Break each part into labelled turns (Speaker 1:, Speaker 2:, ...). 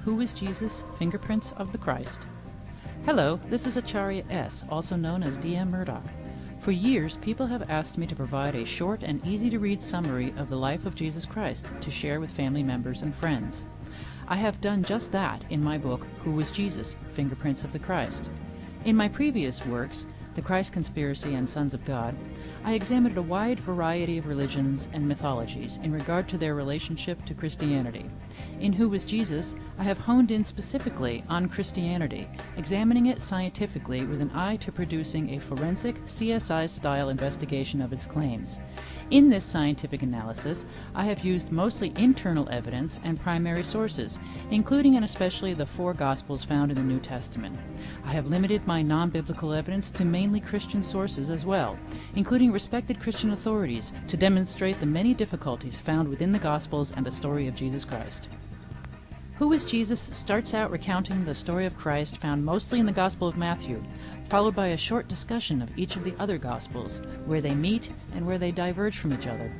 Speaker 1: Who is Jesus? Fingerprints of the Christ. Hello, this is Acharya S., also known as D.M. Murdoch. For years, people have asked me to provide a short and easy-to-read summary of the life of Jesus Christ to share with family members and friends. I have done just that in my book, Who was Jesus? Fingerprints of the Christ. In my previous works, The Christ Conspiracy and Sons of God, I examined a wide variety of religions and mythologies in regard to their relationship to Christianity. In Who was Jesus, I have honed in specifically on Christianity, examining it scientifically with an eye to producing a forensic, CSI-style investigation of its claims. In this scientific analysis, I have used mostly internal evidence and primary sources, including and especially the 4 Gospels found in the New Testament. I have limited my non-biblical evidence to mainly Christian sources as well, including respected Christian authorities, to demonstrate the many difficulties found within the Gospels and the story of Jesus Christ. Who is Jesus starts out recounting the story of Christ found mostly in the Gospel of Matthew, followed by a short discussion of each of the other Gospels, where they meet and where they diverge from each other.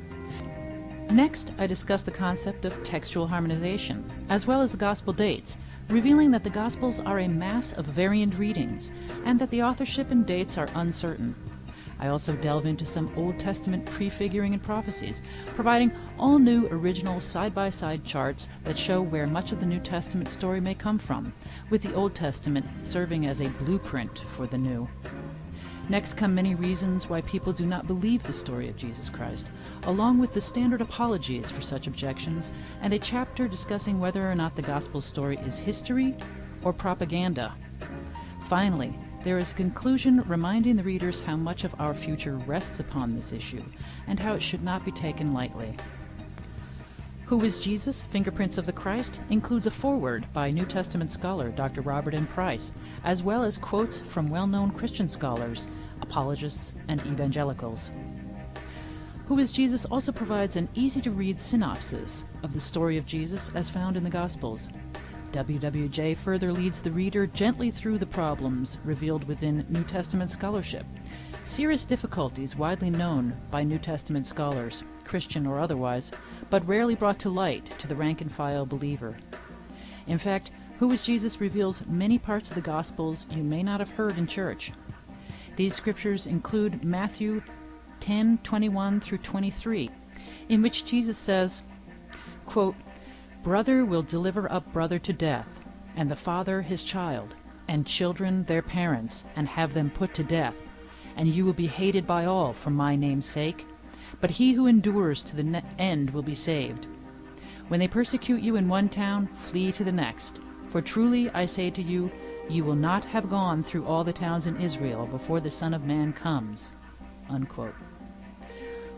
Speaker 1: Next, I discuss the concept of textual harmonization, as well as the Gospel dates, revealing that the Gospels are a mass of variant readings, and that the authorship and dates are uncertain. I also delve into some Old Testament prefiguring and prophecies, providing all new original side-by-side charts that show where much of the New Testament story may come from, with the Old Testament serving as a blueprint for the New. Next come many reasons why people do not believe the story of Jesus Christ, along with the standard apologies for such objections, and a chapter discussing whether or not the Gospel story is history or propaganda. Finally, there is a conclusion reminding the readers how much of our future rests upon this issue, and how it should not be taken lightly. Who is Jesus? Fingerprints of the Christ includes a foreword by New Testament scholar Dr. Robert M. Price, as well as quotes from well-known Christian scholars, apologists, and evangelicals. Who is Jesus also provides an easy-to-read synopsis of the story of Jesus as found in the Gospels. WWJ further leads the reader gently through the problems revealed within New Testament scholarship, serious difficulties widely known by New Testament scholars, Christian or otherwise, but rarely brought to light to the rank-and-file believer. In fact, Who is Jesus reveals many parts of the Gospels you may not have heard in church. These scriptures include Matthew 10:21 through 23, in which Jesus says, quote, "Brother will deliver up brother to death, and the father his child, and children their parents, and have them put to death. And you will be hated by all for my name's sake, but he who endures to the end will be saved. When they persecute you in one town, flee to the next. For truly I say to you, you will not have gone through all the towns in Israel before the Son of Man comes." Unquote.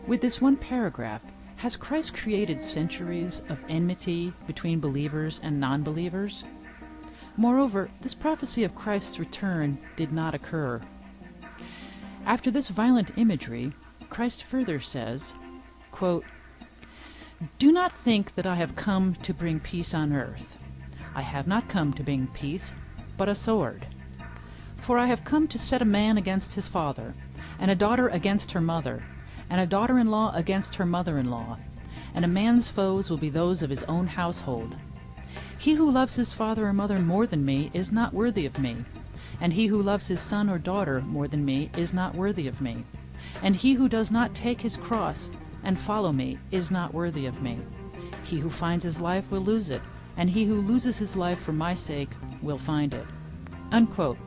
Speaker 1: With this one paragraph, has Christ created centuries of enmity between believers and non-believers? Moreover, this prophecy of Christ's return did not occur. After this violent imagery, Christ further says, quote, "Do not think that I have come to bring peace on earth. I have not come to bring peace, but a sword. For I have come to set a man against his father, and a daughter against her mother, and a daughter-in-law against her mother-in-law, and a man's foes will be those of his own household. He who loves his father or mother more than me is not worthy of me, and he who loves his son or daughter more than me is not worthy of me, and he who does not take his cross and follow me is not worthy of me. He who finds his life will lose it, and he who loses his life for my sake will find it." Unquote.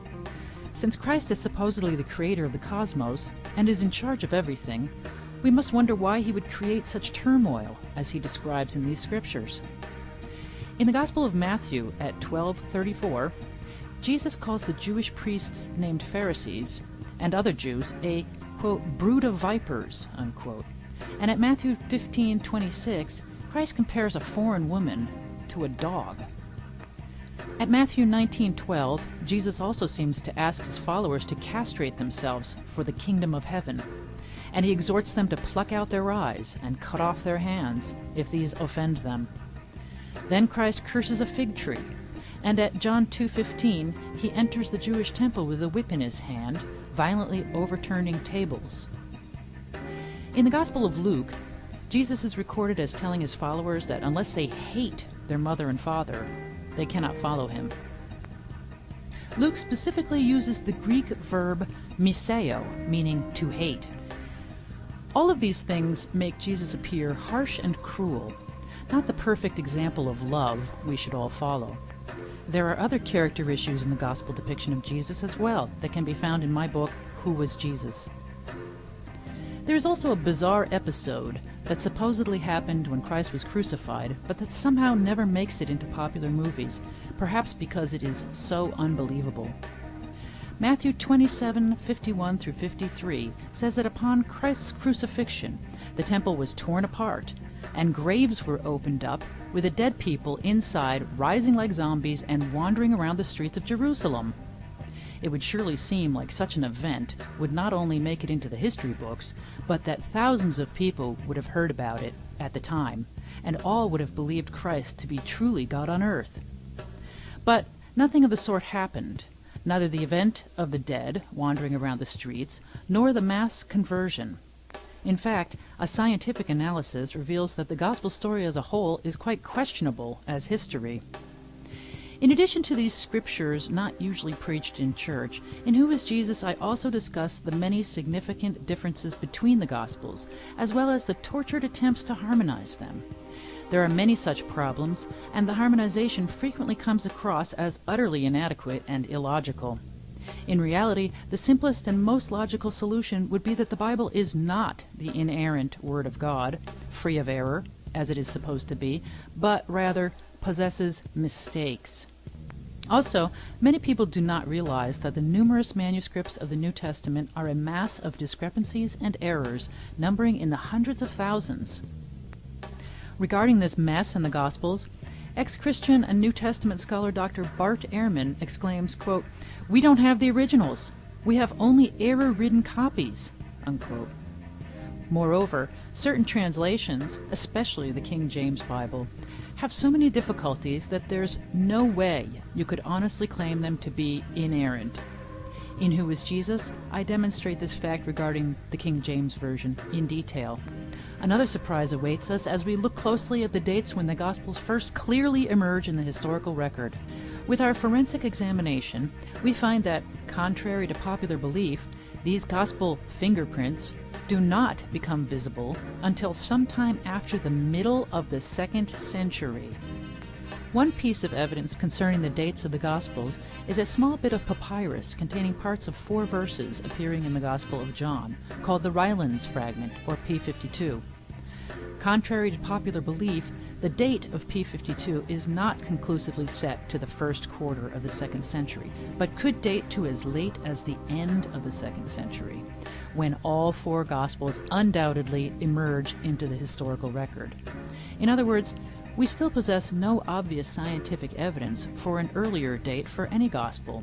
Speaker 1: Since Christ is supposedly the creator of the cosmos and is in charge of everything, we must wonder why he would create such turmoil as he describes in these scriptures. In the Gospel of Matthew at 12:34, Jesus calls the Jewish priests named Pharisees and other Jews a, quote, "brood of vipers," unquote. And at Matthew 15:26, Christ compares a foreign woman to a dog. At Matthew 19:12, Jesus also seems to ask his followers to castrate themselves for the kingdom of heaven, and he exhorts them to pluck out their eyes and cut off their hands if these offend them. Then Christ curses a fig tree, and at John 2:15 he enters the Jewish temple with a whip in his hand, violently overturning tables. In the Gospel of Luke, Jesus is recorded as telling his followers that unless they hate their mother and father, they cannot follow him. Luke specifically uses the Greek verb miseo, meaning to hate. All of these things make Jesus appear harsh and cruel, not the perfect example of love we should all follow. There are other character issues in the gospel depiction of Jesus as well that can be found in my book, Who Was Jesus? There is also a bizarre episode that supposedly happened when Christ was crucified, but that somehow never makes it into popular movies, perhaps because it is so unbelievable. Matthew 27:51 through 53 says that upon Christ's crucifixion, the temple was torn apart, and graves were opened up, with the dead people inside rising like zombies and wandering around the streets of Jerusalem. It would surely seem like such an event would not only make it into the history books, but that thousands of people would have heard about it at the time, and all would have believed Christ to be truly God on earth. But nothing of the sort happened, neither the event of the dead wandering around the streets, nor the mass conversion. In fact, a scientific analysis reveals that the gospel story as a whole is quite questionable as history. In addition to these scriptures not usually preached in church, in Who is Jesus I also discuss the many significant differences between the Gospels, as well as the tortured attempts to harmonize them. There are many such problems, and the harmonization frequently comes across as utterly inadequate and illogical. In reality, the simplest and most logical solution would be that the Bible is not the inerrant Word of God, free of error, as it is supposed to be, but rather possesses mistakes. Also, many people do not realize that the numerous manuscripts of the New Testament are a mass of discrepancies and errors, numbering in the hundreds of thousands. Regarding this mess in the Gospels, ex-Christian and New Testament scholar Dr. Bart Ehrman exclaims, quote, "We don't have the originals. We have only error-ridden copies," unquote. Moreover, certain translations, especially the King James Bible, have so many difficulties that there's no way you could honestly claim them to be inerrant. In Who is Jesus, I demonstrate this fact regarding the King James Version in detail. Another surprise awaits us as we look closely at the dates when the Gospels first clearly emerge in the historical record. With our forensic examination, we find that, contrary to popular belief, these Gospel fingerprints do not become visible until sometime after the middle of the 2nd century. One piece of evidence concerning the dates of the Gospels is a small bit of papyrus containing parts of 4 verses appearing in the Gospel of John, called the Rylands fragment, or P52. Contrary to popular belief, the date of P52 is not conclusively set to the first quarter of the 2nd century, but could date to as late as the end of the 2nd century, when all 4 Gospels undoubtedly emerge into the historical record. In other words, we still possess no obvious scientific evidence for an earlier date for any Gospel.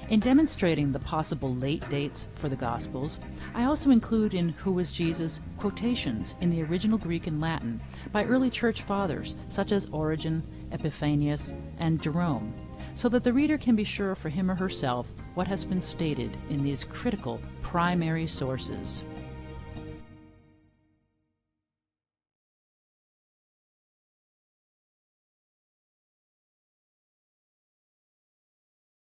Speaker 1: In demonstrating the possible late dates for the Gospels, I also include in Who is Jesus quotations in the original Greek and Latin by early church fathers such as Origen, Epiphanius, and Jerome, so that the reader can be sure for him or herself what has been stated in these critical primary sources.